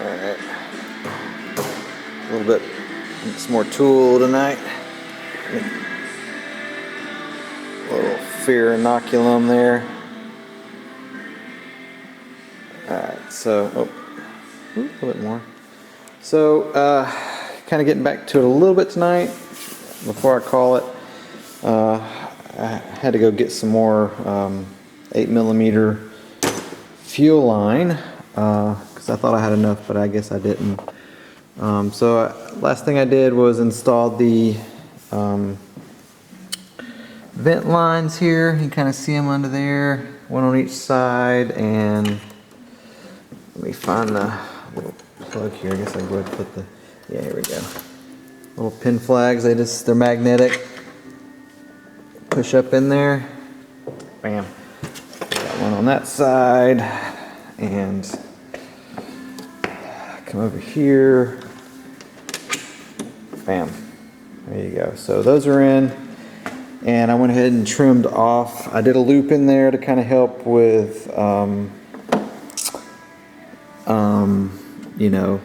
Alright. A little bit, some more tool tonight. A little fear inoculum there. Alright, so, a little bit more. So, kind of getting back to it a little bit tonight. Before I call it, I had to go get some more 8mm fuel line because I thought I had enough, but I guess I didn't. Last thing I did was install the vent lines here. You kind of see them under there, one on each side, and let me find the little plug here. I guess I can go ahead and put the, yeah, here we go. Little pin flags, they're magnetic. Push up in there, bam. Got one on that side, and come over here, bam. There you go. So those are in, and I went ahead and trimmed off. I did a loop in there to kind of help with, you know,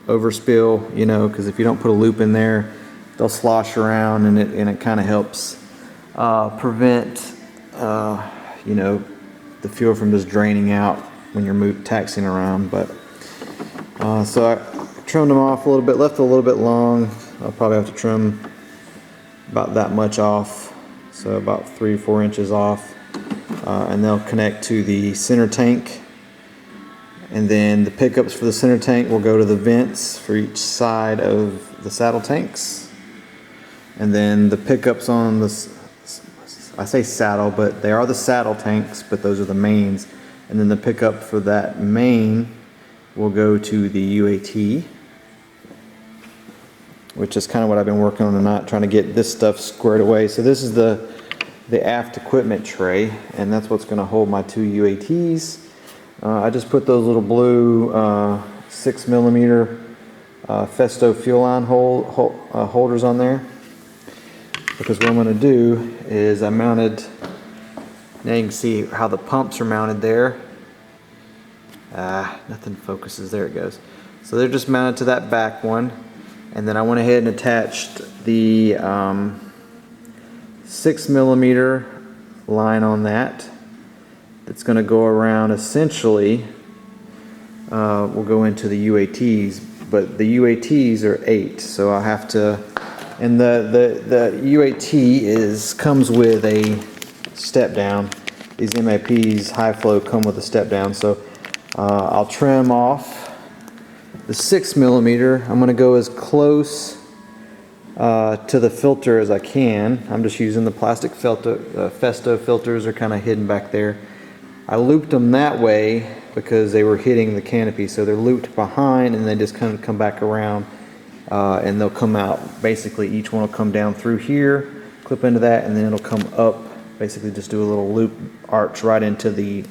overspill, you know, because if you don't put a loop in there, they'll slosh around, and it kind of helps prevent, you know, the fuel from just draining out when you're taxiing around. But so I trimmed them off a little bit, left it a little bit long. I'll probably have to trim about that much off, so about 3 or 4 inches off, and they'll connect to the center tank. And then the pickups for the center tank will go to the vents for each side of the saddle tanks. And then the pickups on the, I say saddle, but they are the saddle tanks, but those are the mains. And then the pickup for that main will go to the UAT, which is kind of what I've been working on tonight, trying to get this stuff squared away. So this is the aft equipment tray, and that's what's going to hold my 2 UATs. I just put those little blue 6mm Festo fuel line holders on there, because what I'm going to do is I mounted, now you can see how the pumps are mounted there. Nothing focuses, there it goes. So they're just mounted to that back one, and then I went ahead and attached the 6mm line on that. It's going to go around, essentially will go into the UATs, but the UATs are 8, so I'll have to, and the UAT comes with a step down. These MAPs high flow come with a step down, so I'll trim off the 6mm. I'm going to go as close to the filter as I can. I'm just using the plastic filter, Festo filters are kind of hidden back there. I looped them that way because they were hitting the canopy, so they're looped behind, and they just kind of come back around, and they'll come out. Basically, each one will come down through here, clip into that, and then it'll come up. Basically, just do a little loop arch right into the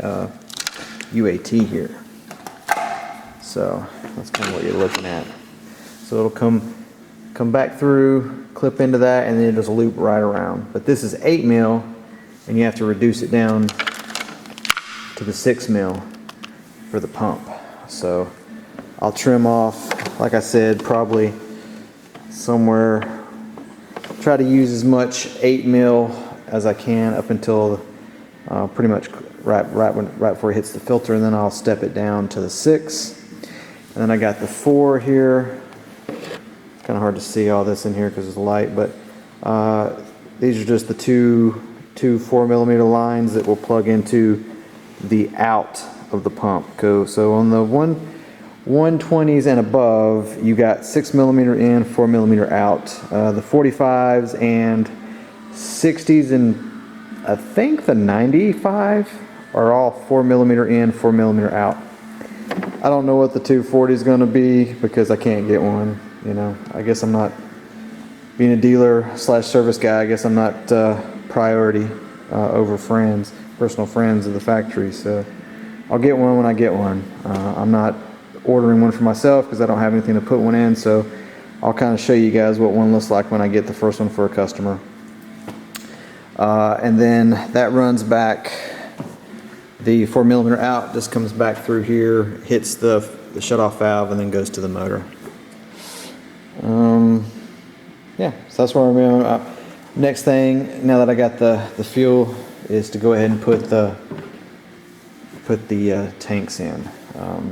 UAT here. So that's kind of what you're looking at. So it'll come back through, clip into that, and then it'll just loop right around. But this is 8mm, and you have to reduce it down to the 6mm for the pump. So I'll trim off, like I said, probably somewhere, try to use as much 8mm as I can up until pretty much right before it hits the filter, and then I'll step it down to the 6. And then I got the 4 here. It's kind of hard to see all this in here because it's light, but these are just the two 4mm lines that will plug into the out of the pump. So on the 120s and above, you got 6mm in, 4mm out. The 45s and 60s and I think the 95 are all 4mm in, 4mm out. I don't know what the 240 is going to be because I can't get one. You know, I guess I'm not, being a dealer / service guy, I guess I'm not priority over friends, personal friends of the factory. So I'll get one when I get one. I'm not ordering one for myself because I don't have anything to put one in. So I'll kind of show you guys what one looks like when I get the first one for a customer. And then that runs back, the 4mm out just comes back through here, hits the the shut-off valve and then goes to the motor. Yeah, so that's where I'm going. Next thing, now that I got the fuel, is to go ahead and put the tanks in.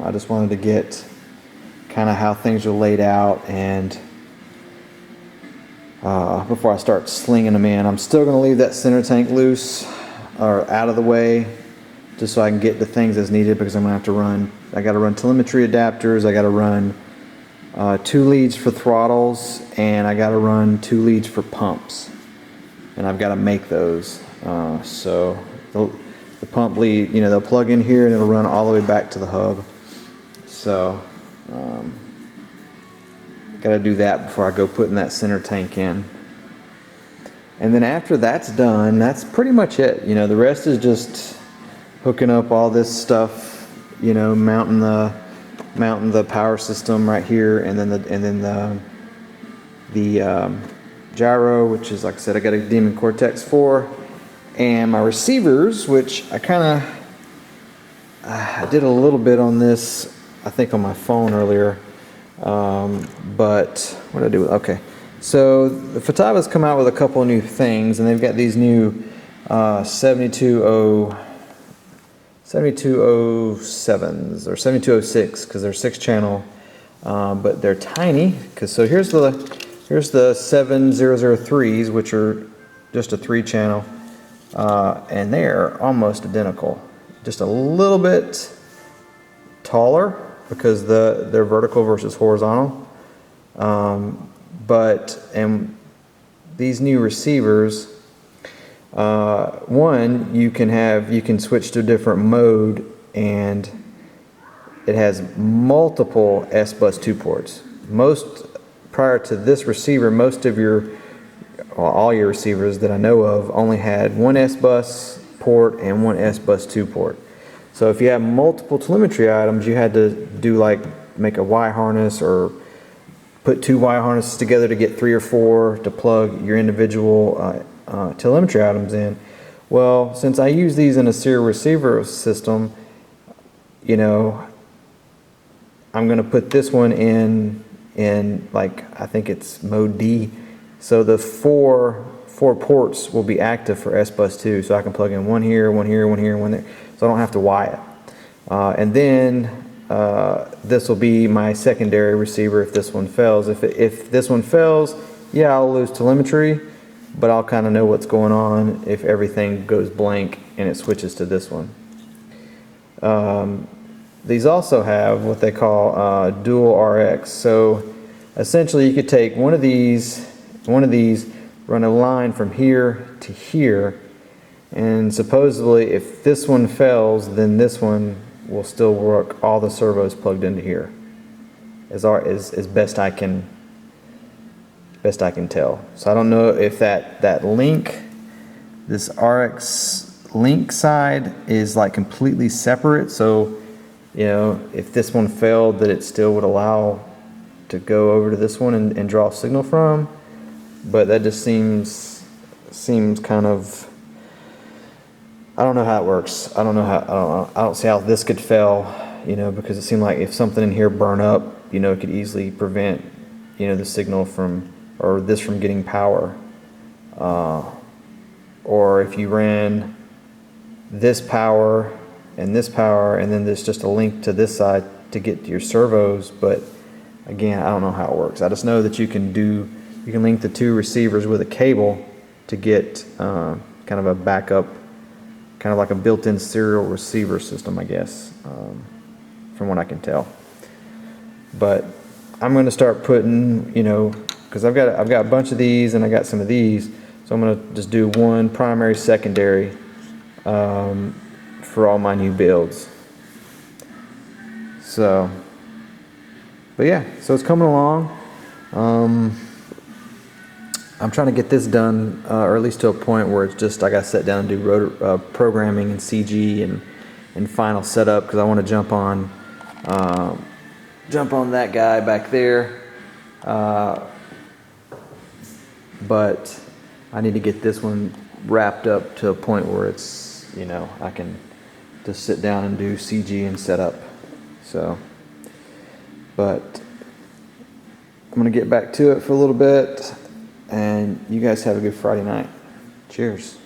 I just wanted to get kind of how things are laid out, and before I start slinging them in. I'm still going to leave that center tank loose or out of the way, just so I can get the things as needed, because I'm going to have to run, I got to run telemetry adapters, I got to run 2 leads for throttles, and I got to run 2 leads for pumps, and I've got to make those. So the pump lead, you know, they'll plug in here and it'll run all the way back to the hub. So got to do that before I go putting that center tank in. And then after that's done, that's pretty much it. You know, the rest is just hooking up all this stuff, you know, mounting the power system right here, and then the gyro, which is, like I said, I got a Demon Cortex 4, and my receivers, which I did a little bit on this, I think on my phone earlier, but what did I do with, okay. So the Fataba's come out with a couple of new things, and they've got these new 7207s or 7206, because they're 6-channel, but they're tiny. So here's the 7003s, which are just a 3-channel, and they're almost identical, just a little bit taller because they're vertical versus horizontal. And these new receivers, one, you can switch to a different mode, and it has multiple S-Bus 2 ports. Prior to this receiver, all your receivers that I know of only had one S-Bus port and one S-Bus 2 port. So if you have multiple telemetry items, you had to do like make a Y harness or put 2 Y harnesses together to get 3 or 4 to plug your individual telemetry items in. Well, since I use these in a serial receiver system, you know, I'm going to put this one in like, I think it's mode D. So the four ports will be active for S-Bus 2. So I can plug in one here, one here, one here, one there. So I don't have to Y it. And then this will be my secondary receiver if this one fails. If this one fails, yeah, I'll lose telemetry, but I'll kind of know what's going on if everything goes blank and it switches to this one. These also have what they call dual RX. So essentially you could take one of these, run a line from here to here, and supposedly if this one fails, then this one will still work, all the servos plugged into here, as best I can tell. So I don't know if that link, this RX link side, is like completely separate. So, you know, if this one failed, that it still would allow to go over to this one and draw a signal from. But that just seems kind of, I don't know how it works. I don't see how this could fail, you know, because it seemed like if something in here burned up, you know, it could easily prevent, you know, the signal from getting power. Or if you ran this power, and then there's just a link to this side to get to your servos. But again, I don't know how it works. I just know that you can link the 2 receivers with a cable to get kind of a backup, kind of like a built-in serial receiver system, I guess, from what I can tell. But I'm going to start putting, you know, because I've got a bunch of these and I got some of these, so I'm going to just do one primary, secondary for all my new builds. So, but yeah, so it's coming along. I'm trying to get this done, or at least to a point where it's just I got to sit down and do rotor programming and CG and final setup, because I want to jump on that guy back there. But I need to get this one wrapped up to a point where it's, you know, I can just sit down and do CG and setup. So, But I'm going to get back to it for a little bit, and you guys have a good Friday night. Cheers.